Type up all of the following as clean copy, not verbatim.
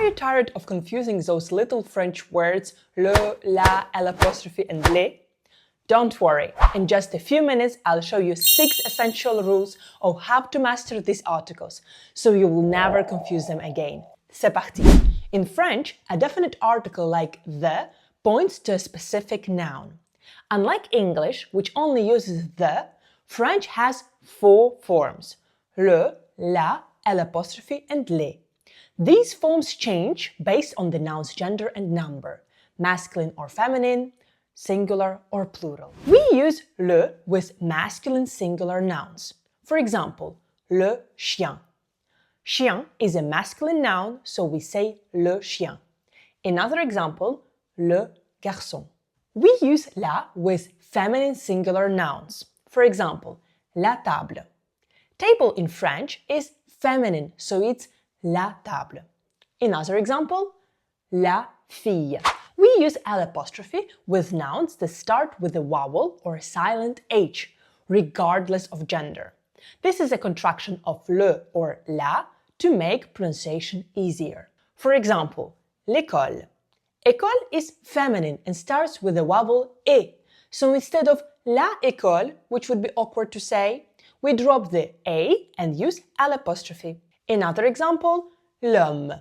you tired of confusing those little French words le, la, l'apostrophe, and les? Don't worry, in just a few minutes I'll show you 6 essential rules of how to master these articles, so you will never confuse them again. C'est parti! In French, a definite article like the points to a specific noun. Unlike English, which only uses the, French has 4 forms: le, la, l'apostrophe, and les. These forms change based on the noun's gender and number, masculine or feminine, singular or plural. We use le with masculine singular nouns. For example, le chien. Chien is a masculine noun, so we say le chien. Another example, le garçon. We use la with feminine singular nouns. For example, la table. Table in French is feminine, so it's la table. Another example, la fille. We use l'apostrophe with nouns that start with a vowel or a silent H, regardless of gender. This is a contraction of le or la to make pronunciation easier. For example, l'école. École is feminine and starts with the vowel E. So instead of la école, which would be awkward to say, we drop the A and use l'apostrophe. Another example, l'homme.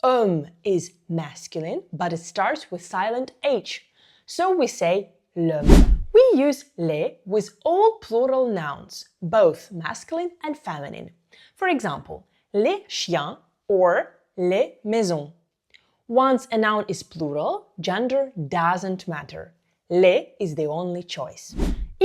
Homme is masculine, but it starts with silent H. So we say l'homme. We use les with all plural nouns, both masculine and feminine. For example, les chiens or les maisons. Once a noun is plural, gender doesn't matter. Les is the only choice.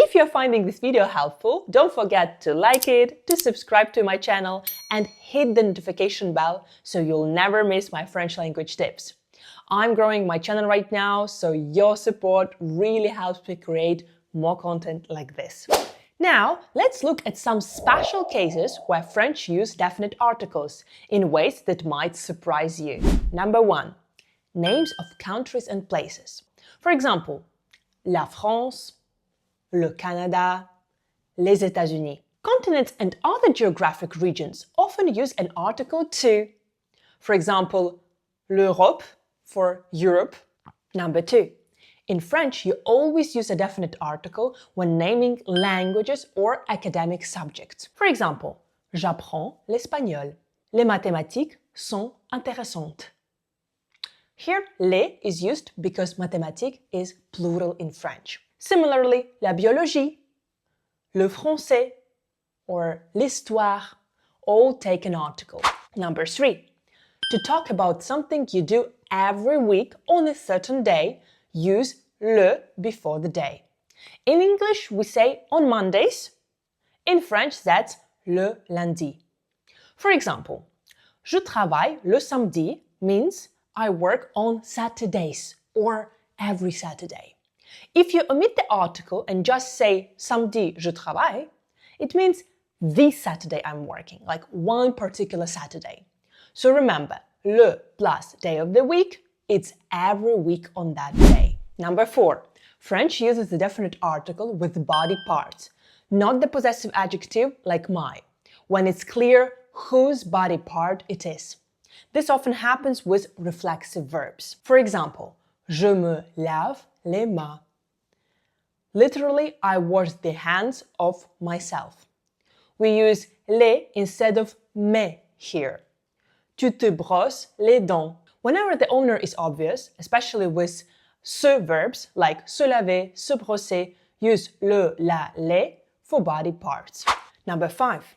If you're finding this video helpful, don't forget to like it, to subscribe to my channel, and hit the notification bell so you'll never miss my French language tips. I'm growing my channel right now, so your support really helps me create more content like this. Now, let's look at some special cases where French use definite articles in ways that might surprise you. Number 1. Names of countries and places. For example, la France, le Canada, les États-Unis. Continents and other geographic regions often use an article too. For example, l'Europe for Europe. Number 2. In French, you always use a definite article when naming languages or academic subjects. For example, j'apprends l'espagnol. Les mathématiques sont intéressantes. Here, les is used because mathématiques is plural in French. Similarly, la biologie, le français, or l'histoire all take an article. Number 3. To talk about something you do every week on a certain day, use le before the day. In English, we say on Mondays. In French, that's le lundi. For example, je travaille le samedi means I work on Saturdays or every Saturday. If you omit the article and just say samedi je travaille, it means this Saturday I'm working, like one particular Saturday. So remember, le plus day of the week, it's every week on that day. Number 4. French uses the definite article with body parts, not the possessive adjective like my, when it's clear whose body part it is. This often happens with reflexive verbs. For example, je me lave les mains. Literally, I wash the hands of myself. We use les instead of mes here. Tu te brosses les dents. Whenever the owner is obvious, especially with se verbs like se laver, se brosser, use le, la, les for body parts. Number 5.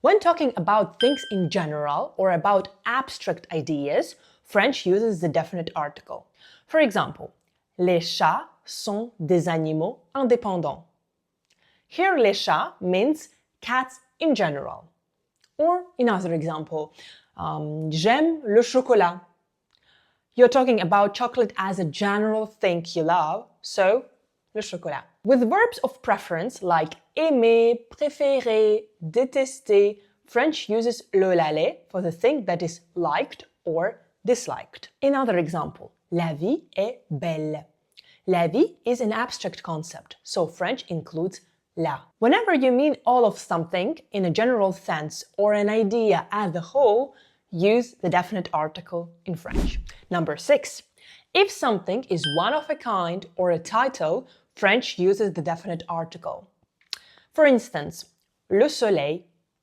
When talking about things in general or about abstract ideas, French uses the definite article. For example, les chats sont des animaux indépendants. Here, les chats means cats in general. Or another example, j'aime le chocolat. You're talking about chocolate as a general thing you love, so le chocolat. With verbs of preference like aimer, préférer, détester, French uses le la les for the thing that is liked or disliked. Another example, la vie est belle. La vie is an abstract concept, so French includes la. Whenever you mean all of something in a general sense or an idea as a whole, use the definite article in French. Number 6. If something is one of a kind or a title, French uses the definite article. For instance, le soleil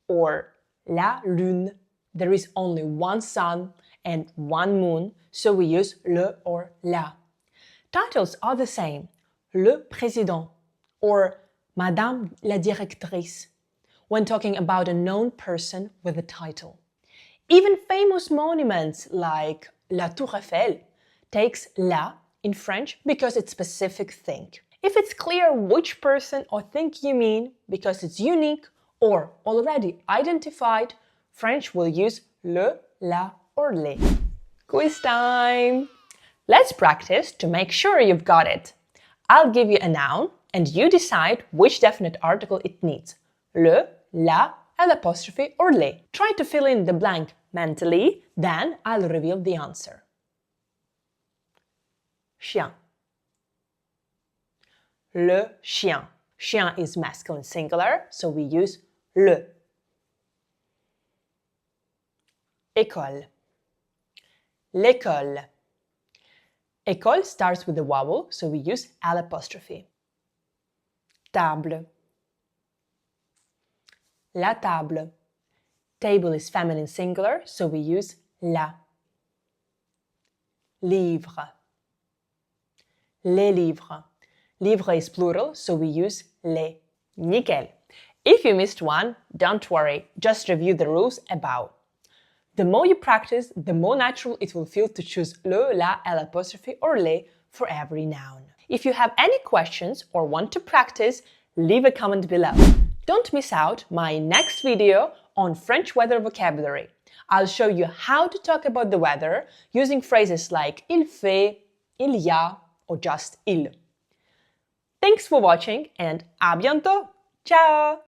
or la lune. There is only one sun and one moon, so we use le or la. Titles are the same. Le président or Madame la directrice when talking about a known person with a title. Even famous monuments like La Tour Eiffel takes la in French because it's a specific thing. If it's clear which person or thing you mean because it's unique or already identified, French will use le, la, or les. Quiz time! Let's practice to make sure you've got it. I'll give you a noun and you decide which definite article it needs. Le, la, l'apostrophe, or les. Try to fill in the blank mentally, then I'll reveal the answer. Chien. Le chien. Chien is masculine singular, so we use le. École. L'école. École starts with a vowel, so we use l'apostrophe. Table. La table. Table is feminine singular, so we use la. Livre. Les livres. Livre is plural, so we use les. Nickel! If you missed one, don't worry, just review the rules above. The more you practice, the more natural it will feel to choose le, la, l'apostrophe, or les for every noun. If you have any questions or want to practice, leave a comment below. Don't miss out my next video on French weather vocabulary. I'll show you how to talk about the weather using phrases like il fait, il y a, or just il. Thanks for watching and à bientôt! Ciao!